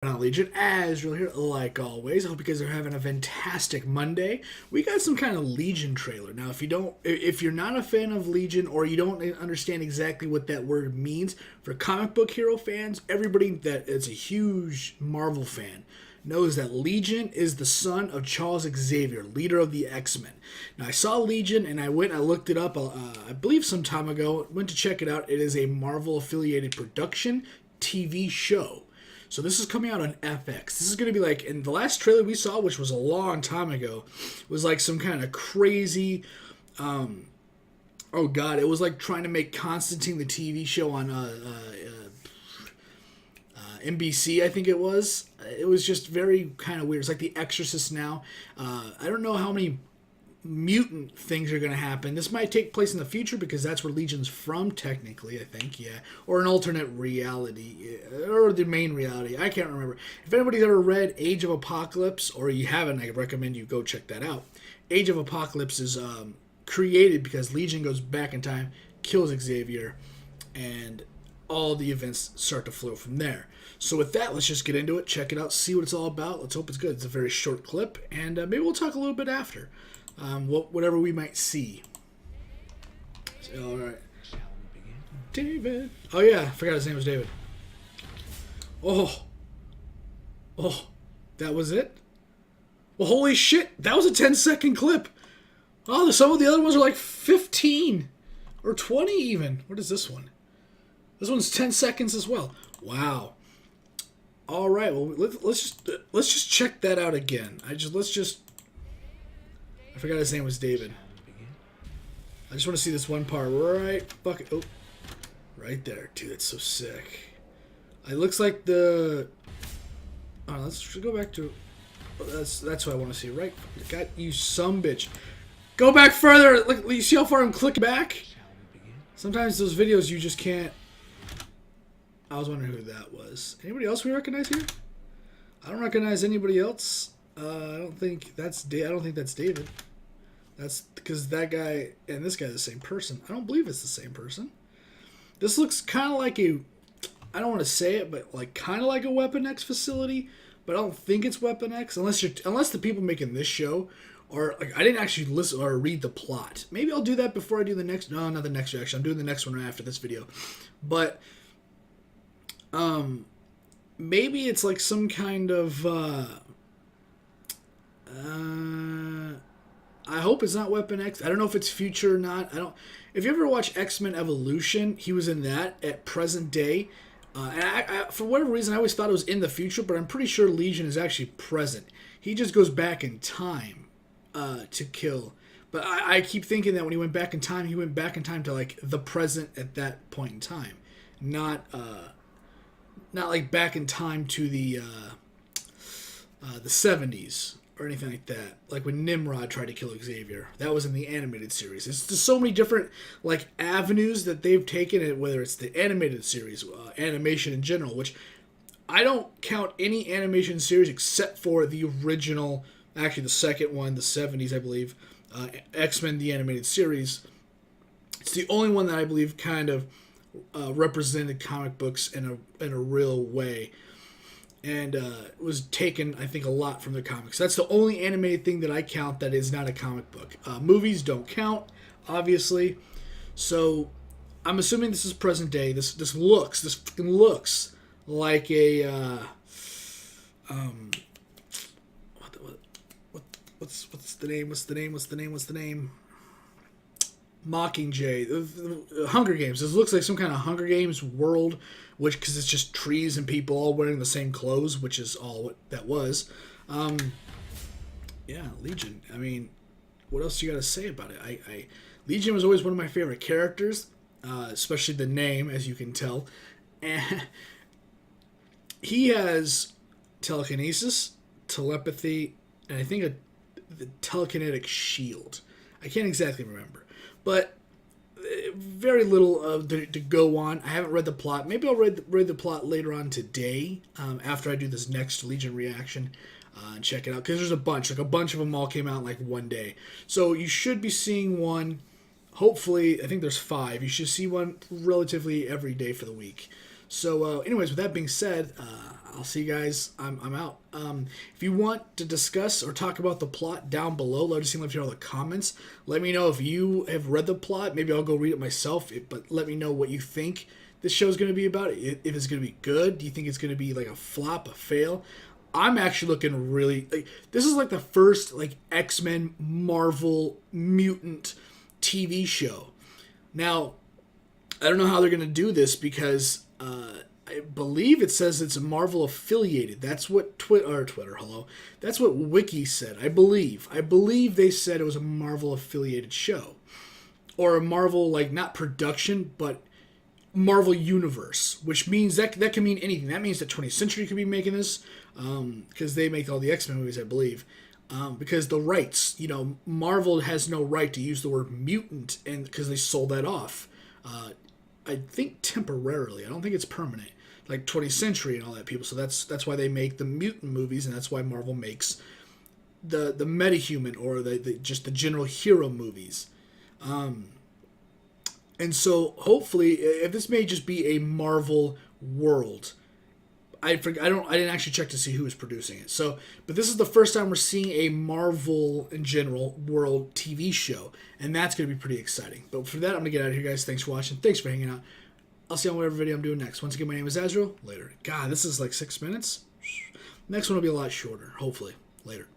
Not Legion, as you'll hear, like always. I hope you guys are having a fantastic Monday. We got some kind of Legion trailer. Now, if you're not a fan of Legion or you don't understand exactly what that word means, for comic book hero fans, everybody that is a huge Marvel fan knows that Legion is the son of Charles Xavier, leader of the Xmen. Now, I saw Legion and I looked it up, I believe some time ago, went to check it out. It is a Marvel affiliated production TV show. So this is coming out on FX. This is going to be like, in the last trailer we saw, which was a long time ago, was like some kind of crazy, oh god, it was like trying to make Constantine the TV show on NBC, I think it was. It was just very kind of weird. It's like The Exorcist now. I don't know how many mutant things are going to happen. This might take place in the future because that's where Legion's from, technically, I think, yeah. Or an alternate reality, or the main reality. I can't remember. If anybody's ever read Age of Apocalypse, or you haven't, I recommend you go check that out. Age of Apocalypse is created because Legion goes back in time, kills Xavier, and all the events start to flow from there. So with that, let's just get into it, check it out, see what it's all about. Let's hope it's good. It's a very short clip, and maybe we'll talk a little bit after. Whatever we might see. So, all right. David. Oh yeah, I forgot his name was David. Oh, that was it. Well, holy shit, that was a 10-second clip. Oh, some of the other ones are like 15 or 20 even. What is this one? This one's 10 seconds as well. Wow. All right. Well, let's just check that out again. I forgot his name was David. I just want to see this one part right right there. Dude, that's so sick. It looks like the... Oh, let's go back to... That's what I want to see. Right? Got you some bitch. Go back further. Look, you see how far I'm clicking back? Sometimes those videos you just can't... I was wondering who that was. Anybody else we recognize here? I don't recognize anybody else. I don't think that's David. That's because that guy and this guy are the same person. I don't believe it's the same person. This looks kind of like I don't want to say it, but like kind of like a Weapon X facility. But I don't think it's Weapon X unless the people making this show are like, I didn't actually listen or read the plot. Maybe I'll do that before I do the next. No, not the next reaction. I'm doing the next one right after this video. But maybe it's like some kind of I hope it's not Weapon X. I don't know if it's future or not. If you ever watch Xmen Evolution, he was in that at present day. And I, for whatever reason, I always thought it was in the future, but I'm pretty sure Legion is actually present. He just goes back in time to kill. But I keep thinking that when he went back in time to like the present at that point in time, not like back in time to the 70s. Or anything like that. Like when Nimrod tried to kill Xavier. That was in the animated series. It's just so many different like avenues that they've taken it, whether it's the animated series, animation in general, which I don't count any animation series except for the original, actually the second one, the 70s, I believe, Xmen, the animated series. It's the only one that I believe kind of represented comic books in a real way. And it was taken, I think, a lot from the comics. That's the only animated thing that I count that is not a comic book. Movies don't count, obviously. So I'm assuming this is present day. This fucking looks like a what's the name? Mockingjay, Hunger Games. This looks like some kind of Hunger Games world, because it's just trees and people all wearing the same clothes, which is all what that was. Yeah, Legion. I mean, what else you got to say about it? Legion was always one of my favorite characters, especially the name, as you can tell. And he has telekinesis, telepathy, and I think the telekinetic shield. I can't exactly remember. But very little to go on. I haven't read the plot. Maybe I'll read the plot later on today after I do this next Legion reaction and check it out. Because there's a bunch. Like a bunch of them all came out in like one day. So you should be seeing one. Hopefully, I think there's 5. You should see one relatively every day for the week. So, anyways, with that being said, I'll see you guys. I'm out. If you want to discuss or talk about the plot down below, let us know in all the comments. Let me know if you have read the plot. Maybe I'll go read it myself. But let me know what you think this show's going to be about. If it's going to be good, do you think it's going to be like a flop, a fail? I'm actually looking really like this is like the first like X-Men Marvel mutant TV show. Now, I don't know how they're going to do this because I believe it says it's Marvel affiliated. That's what Twitter, hello. That's what Wiki said. I believe they said it was a Marvel affiliated show. Or a Marvel, like, not production, but Marvel Universe, which means that can mean anything. That means that 20th Century could be making this, because they make all the X-Men movies, I believe. Because the rights, Marvel has no right to use the word mutant, and because they sold that off. I think temporarily. I don't think it's permanent, like 20th Century and all that people. So that's why they make the mutant movies, and that's why Marvel makes the metahuman or just the general hero movies. And so hopefully, if this may just be a Marvel world, I didn't actually check to see who was producing it. So, but this is the first time we're seeing a Marvel in general world TV show, and that's going to be pretty exciting. But for that, I'm gonna get out of here, guys. Thanks for watching. Thanks for hanging out. I'll see you on whatever video I'm doing next. Once again, my name is Azrael. Later. God, this is like 6 minutes. Next one will be a lot shorter. Hopefully. Later.